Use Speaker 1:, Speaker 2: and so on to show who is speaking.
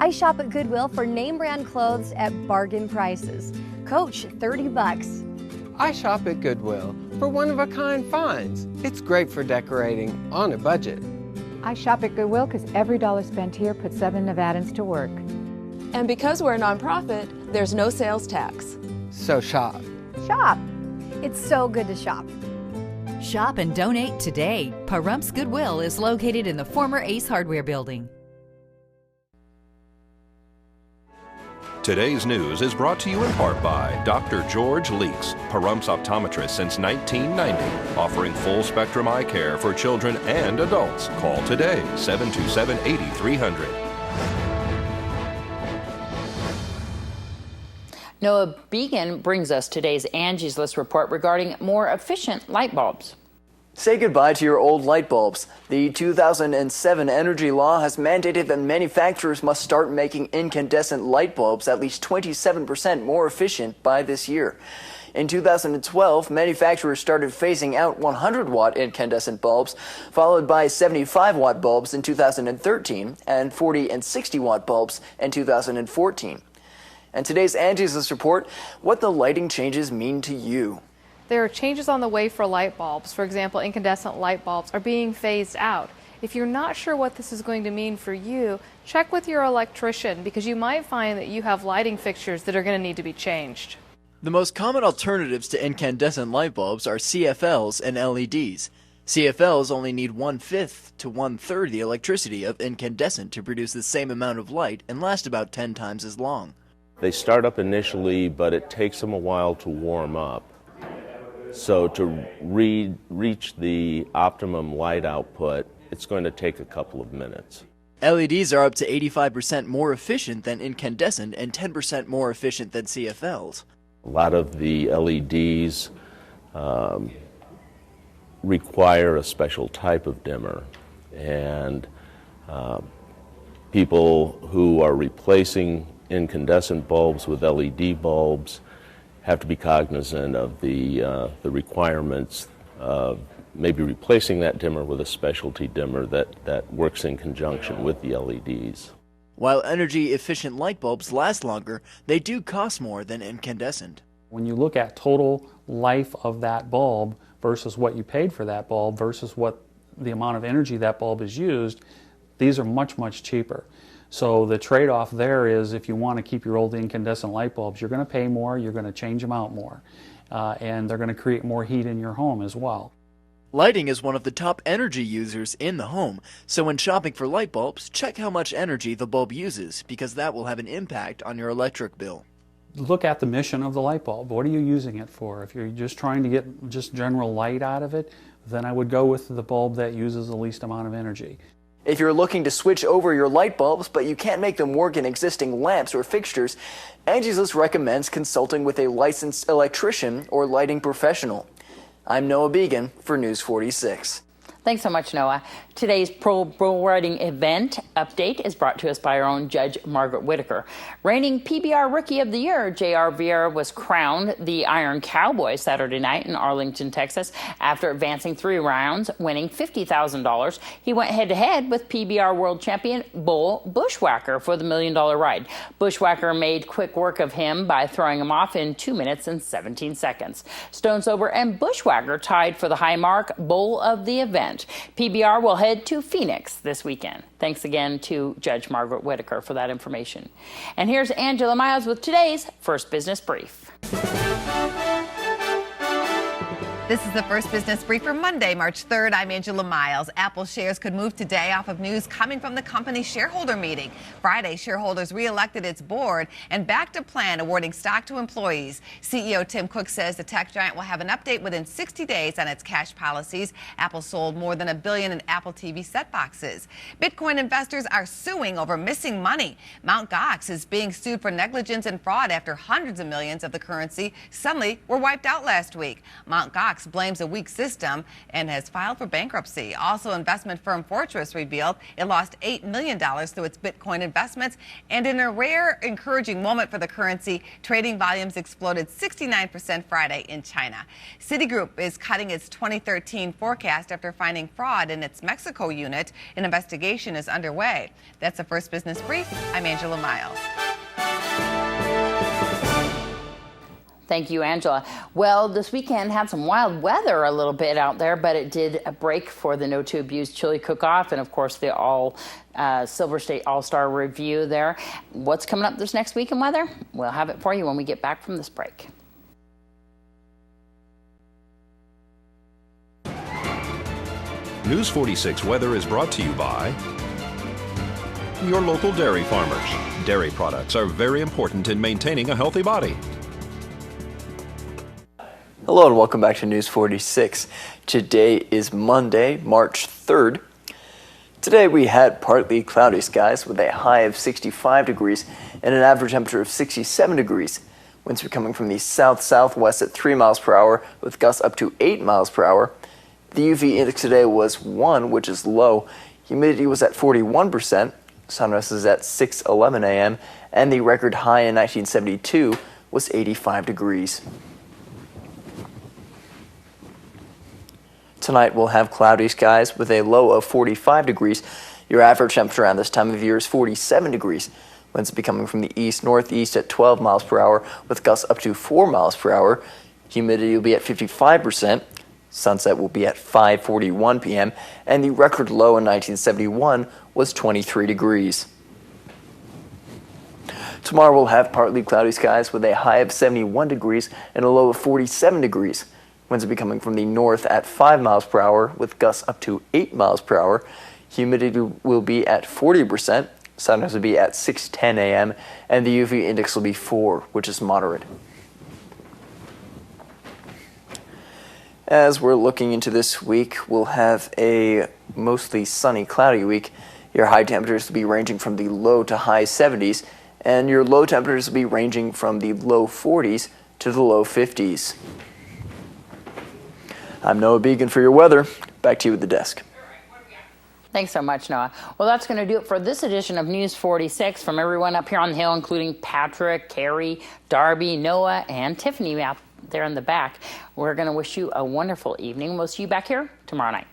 Speaker 1: I shop at Goodwill for name brand clothes at bargain prices. Coach, $30.
Speaker 2: I shop at Goodwill for one-of-a-kind finds. It's great for decorating on a budget.
Speaker 3: I shop at Goodwill because every dollar spent here puts 7 Nevadans to work.
Speaker 4: And because we're a nonprofit, there's no sales tax.
Speaker 2: So shop.
Speaker 1: Shop. It's so good to shop.
Speaker 5: Shop and donate today. Pahrumps Goodwill is located in the former Ace Hardware building.
Speaker 6: Today's news is brought to you in part by Dr. George Leeks, Pahrumps optometrist since 1990, offering full-spectrum eye care for children and adults. Call today, 727-8300.
Speaker 7: Noah Began brings us today's Angie's List report regarding more efficient light bulbs.
Speaker 8: Say goodbye to your old light bulbs. The 2007 energy law has mandated that manufacturers must start making incandescent light bulbs at least 27% more efficient by this year. In 2012, manufacturers started phasing out 100-watt incandescent bulbs, followed by 75-watt bulbs in 2013 and 40 and 60-watt bulbs in 2014. And today's Angie's List report, what the lighting changes mean to you.
Speaker 9: There are changes on the way for light bulbs. For example, incandescent light bulbs are being phased out. If you're not sure what this is going to mean for you, check with your electrician because you might find that you have lighting fixtures that are going to need to be changed.
Speaker 10: The most common alternatives to incandescent light bulbs are CFLs and LEDs. CFLs only need 1/5 to 1/3 the electricity of incandescent to produce the same amount of light and last about 10 times as long.
Speaker 11: They start up initially, but it takes them a while to warm up. So to reach the optimum light output, it's going to take a couple of minutes.
Speaker 10: LEDs are up to 85% more efficient than incandescent and 10% more efficient than CFLs.
Speaker 11: A lot of the LEDs require a special type of dimmer, and people who are replacing incandescent bulbs with LED bulbs have to be cognizant of the requirements of maybe replacing that dimmer with a specialty dimmer that works in conjunction with the LEDs.
Speaker 10: While energy-efficient light bulbs last longer, they do cost more than incandescent.
Speaker 12: When you look at total life of that bulb versus what you paid for that bulb versus what the amount of energy that bulb is used, these are much, much cheaper. So the trade-off there is if you want to keep your old incandescent light bulbs, you're going to pay more, you're going to change them out more, and they're going to create more heat in your home as well.
Speaker 10: Lighting is one of the top energy users in the home, so when shopping for light bulbs, check how much energy the bulb uses, because that will have an impact on your electric bill.
Speaker 12: Look at the mission of the light bulb. What are you using it for? If you're just trying to get just general light out of it, then I would go with the bulb that uses the least amount of energy.
Speaker 8: If you're looking to switch over your light bulbs, but you can't make them work in existing lamps or fixtures, Angie's List recommends consulting with a licensed electrician or lighting professional. I'm Noah Began for News 46.
Speaker 7: Thanks so much, Noah. Today's Pro Writing event update is brought to us by our own Judge Margaret Whitaker. Reigning PBR Rookie of the Year, J.R. Vieira was crowned the Iron Cowboy Saturday night in Arlington, Texas. After advancing 3 rounds, winning $50,000, he went head-to-head with PBR World Champion Bull Bushwhacker for the $1 million ride. Bushwhacker made quick work of him by throwing him off in 2 minutes and 17 seconds. Stone Sober and Bushwhacker tied for the high mark Bull of the event. PBR will head to Phoenix this weekend. Thanks again to Judge Margaret Whitaker for that information. And here's Angela Miles with today's First Business Brief.
Speaker 13: This is the First Business Brief for Monday, March 3rd. I'm Angela Miles. Apple shares could move today off of news coming from the company's shareholder meeting. Friday, shareholders re-elected its board and backed a plan awarding stock to employees. CEO Tim Cook says the tech giant will have an update within 60 days on its cash policies. Apple sold more than $1 billion in Apple TV set boxes. Bitcoin investors are suing over missing money. Mt. Gox is being sued for negligence and fraud after hundreds of millions of the currency suddenly were wiped out last week. Mt. Gox Stocks blames a weak system and has filed for bankruptcy. Also, investment firm Fortress revealed it lost $8 million through its Bitcoin investments. And in a rare, encouraging moment for the currency, trading volumes exploded 69% Friday in China. Citigroup is cutting its 2013 forecast after finding fraud in its Mexico unit. An investigation is underway. That's the First Business Brief. I'm Angela Miles.
Speaker 7: Thank you, Angela. Well, this weekend had some wild weather a little bit out there, but it did a break for the No to Abuse Chili Cook-Off and, of course, the Silver State All-Star Review there. What's coming up this next week in weather? We'll have it for you when we get back from this break.
Speaker 6: News 46 weather is brought to you by your local dairy farmers. Dairy products are very important in maintaining a healthy body.
Speaker 8: Hello and welcome back to News 46. Today is Monday, March 3rd. Today we had partly cloudy skies with a high of 65 degrees and an average temperature of 67 degrees. Winds were coming from the south-southwest at 3 miles per hour with gusts up to 8 miles per hour. The UV index today was 1, which is low. Humidity was at 41%. Sunrise is at 6:11 a.m. and the record high in 1972 was 85 degrees. Tonight we'll have cloudy skies with a low of 45 degrees. Your average temperature around this time of year is 47 degrees. Winds will be coming from the east-northeast at 12 miles per hour with gusts up to 4 miles per hour. Humidity will be at 55%. Sunset will be at 5:41 p.m. and the record low in 1971 was 23 degrees. Tomorrow we'll have partly cloudy skies with a high of 71 degrees and a low of 47 degrees. Winds will be coming from the north at 5 miles per hour with gusts up to 8 miles per hour. Humidity will be at 40%. Sunrise will be at 6:10 a.m. and the UV index will be 4, which is moderate. As we're looking into this week, we'll have a mostly sunny, cloudy week. Your high temperatures will be ranging from the low to high 70s, and your low temperatures will be ranging from the low 40s to the low 50s. I'm Noah Began for your weather. Back to you at the desk.
Speaker 7: Thanks so much, Noah. Well, that's going to do it for this edition of News 46. From everyone up here on the Hill, including Patrick, Carrie, Darby, Noah, and Tiffany out there in the back, we're going to wish you a wonderful evening. We'll see you back here tomorrow night.